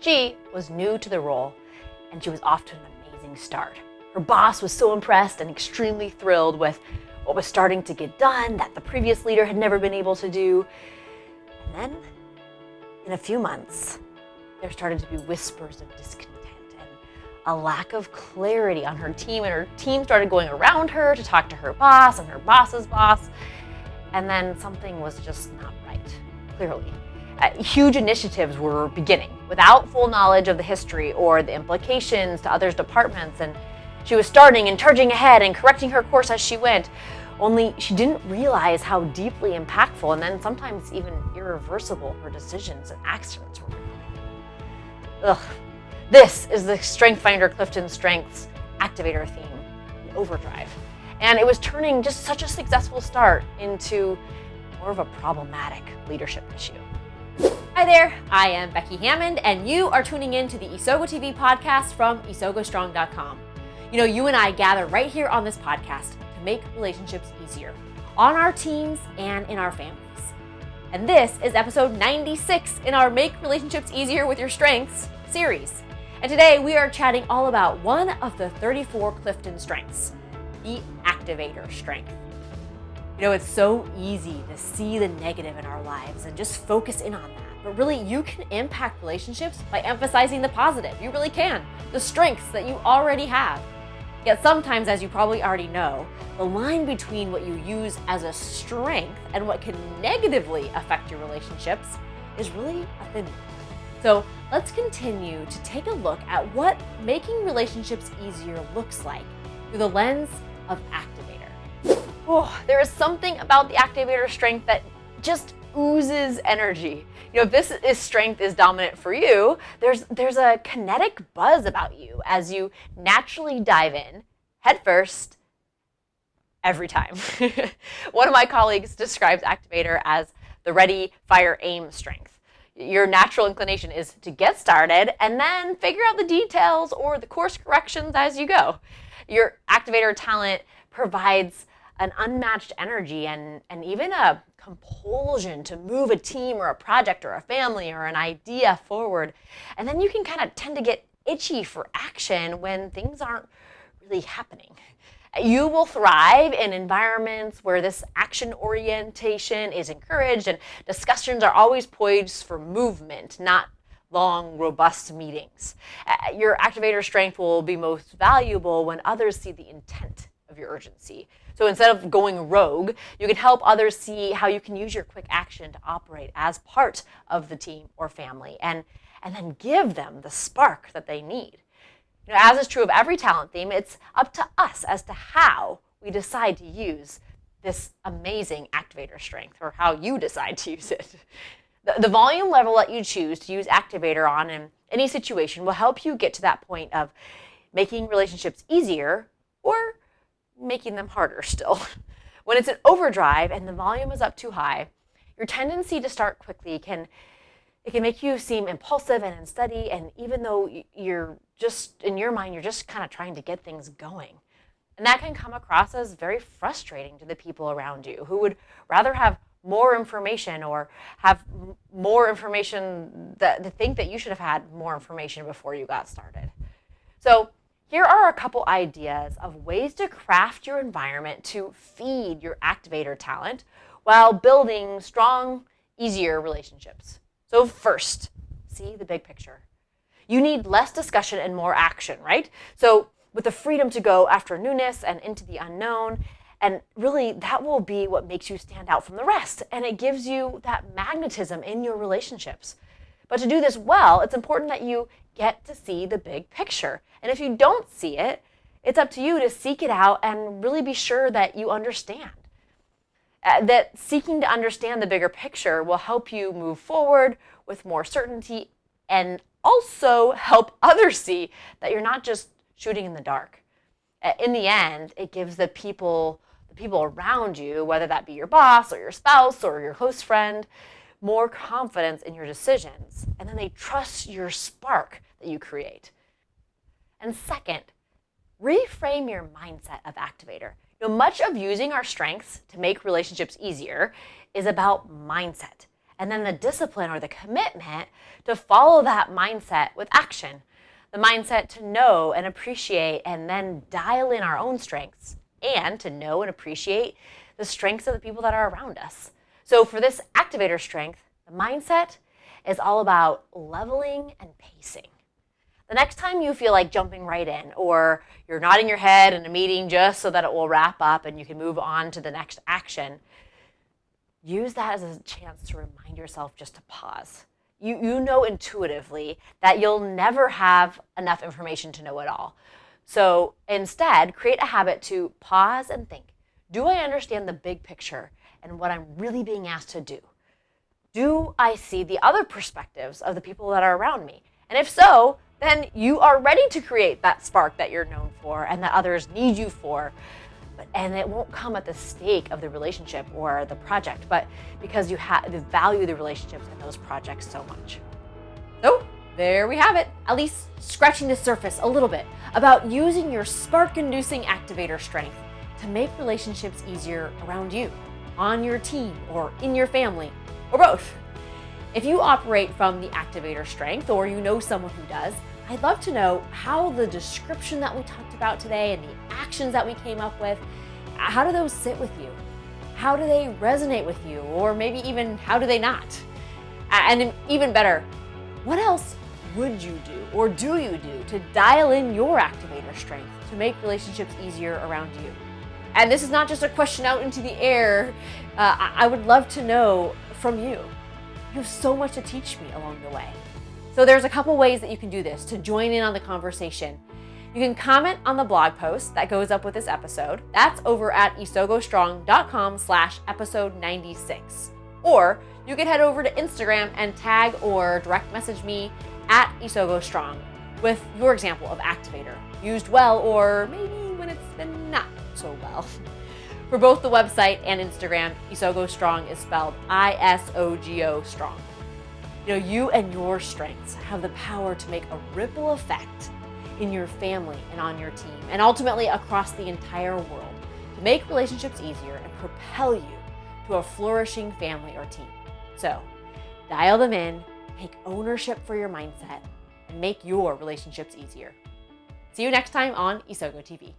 She was new to the role, and she was off to an amazing start. Her boss was so impressed and extremely thrilled with what was starting to get done that the previous leader had never been able to do. And then, in a few months, there started to be whispers of discontent and a lack of clarity on her team, and her team started going around her to talk to her boss and her boss's boss. And then something was just not right, clearly. Huge initiatives were beginning without full knowledge of the history or the implications to others' departments, and she was starting and charging ahead and correcting her course as she went, only she didn't realize how deeply impactful and then sometimes even irreversible her decisions and actions were becoming. This is the Strength Finder CliftonStrengths Activator theme, Overdrive. And it was turning just such a successful start into more of a problematic leadership issue. Hi there, I am Becky Hammond, and you are tuning in to the Isogo TV podcast from IsogoStrong.com. You and I gather right here on this podcast to make relationships easier on our teams and in our families. And this is episode 96 in our Make Relationships Easier with Your Strengths series. And today we are chatting all about one of the 34 Clifton strengths, the Activator Strength. It's so easy to see the negative in our lives and just focus in on that. But really, you can impact relationships by emphasizing the positive. You really can. The strengths that you already have. Yet sometimes, as you probably already know, the line between what you use as a strength and what can negatively affect your relationships is really a thin one. So let's continue to take a look at what making relationships easier looks like through the lens of Activator. There is something about the Activator strength that just oozes energy. If this strength is dominant for you, there's a kinetic buzz about you as you naturally dive in head first every time. One of my colleagues describes Activator as the ready, fire, aim strength. Your natural inclination is to get started and then figure out the details or the course corrections as you go. Your Activator talent provides an unmatched energy and even a compulsion to move a team or a project or a family or an idea forward. And then you can kind of tend to get itchy for action when things aren't really happening. You will thrive in environments where this action orientation is encouraged and discussions are always poised for movement, not long, robust meetings. Your Activator strength will be most valuable when others see the intent of your urgency. So instead of going rogue, you can help others see how you can use your quick action to operate as part of the team or family and then give them the spark that they need. As is true of every talent theme, it's up to us as to how we decide to use this amazing Activator strength, or how you decide to use it. The volume level that you choose to use Activator on in any situation will help you get to that point of making relationships easier or making them harder still. When it's an overdrive and the volume is up too high, your tendency to start quickly can make you seem impulsive and unsteady, and even though you're just, in your mind, you're just kind of trying to get things going. And that can come across as very frustrating to the people around you who would rather have more information or have more information that think that you should have had more information before you got started. So here are a couple ideas of ways to craft your environment to feed your Activator talent while building strong, easier relationships. So first, see the big picture. You need less discussion and more action, right? So with the freedom to go after newness and into the unknown, and really that will be what makes you stand out from the rest, and it gives you that magnetism in your relationships. But to do this well, it's important that you get to see the big picture. And if you don't see it, it's up to you to seek it out and really be sure that you understand. That seeking to understand the bigger picture will help you move forward with more certainty and also help others see that you're not just shooting in the dark. In the end, it gives the people around you, whether that be your boss or your spouse or your close friend, more confidence in your decisions, and then they trust your spark that you create. And second, reframe your mindset of Activator. Much of using our strengths to make relationships easier is about mindset. and then the discipline or the commitment to follow that mindset with action. The mindset to know and appreciate and then dial in our own strengths, and to know and appreciate the strengths of the people that are around us. So for this activator strength, the mindset is all about leveling and pacing. The next time you feel like jumping right in, or you're nodding your head in a meeting just so that it will wrap up and you can move on to the next action, use that as a chance to remind yourself just to pause. You know intuitively that you'll never have enough information to know it all. So instead, create a habit to pause and think, do I understand the big picture and what I'm really being asked to do? Do I see the other perspectives of the people that are around me? And if so, then you are ready to create that spark that you're known for and that others need you for. And it won't come at the stake of the relationship or the project, but because you value the relationships and those projects so much. So there we have it, at least scratching the surface a little bit about using your spark-inducing activator strength to make relationships easier around you, on your team, or in your family, or both. If you operate from the activator strength, or you know someone who does, I'd love to know how the description that we talked about today and the actions that we came up with, how do those sit with you? How do they resonate with you? Or maybe even how do they not? And even better, what else would you do or do you do to dial in your activator strength to make relationships easier around you? And this is not just a question out into the air. I would love to know from you. You have so much to teach me along the way. So there's a couple ways that you can do this to join in on the conversation. You can comment on the blog post that goes up with this episode. That's over at isogostrong.com/episode 96. Or you can head over to Instagram and tag or direct message me at isogostrong with your example of activator, used well or maybe when it's been not so well. For both the website and Instagram, Isogo Strong is spelled ISOGO Strong. You know, you and your strengths have the power to make a ripple effect in your family and on your team, and ultimately across the entire world, to make relationships easier and propel you to a flourishing family or team. So, dial them in, take ownership for your mindset, and make your relationships easier. See you next time on Isogo TV.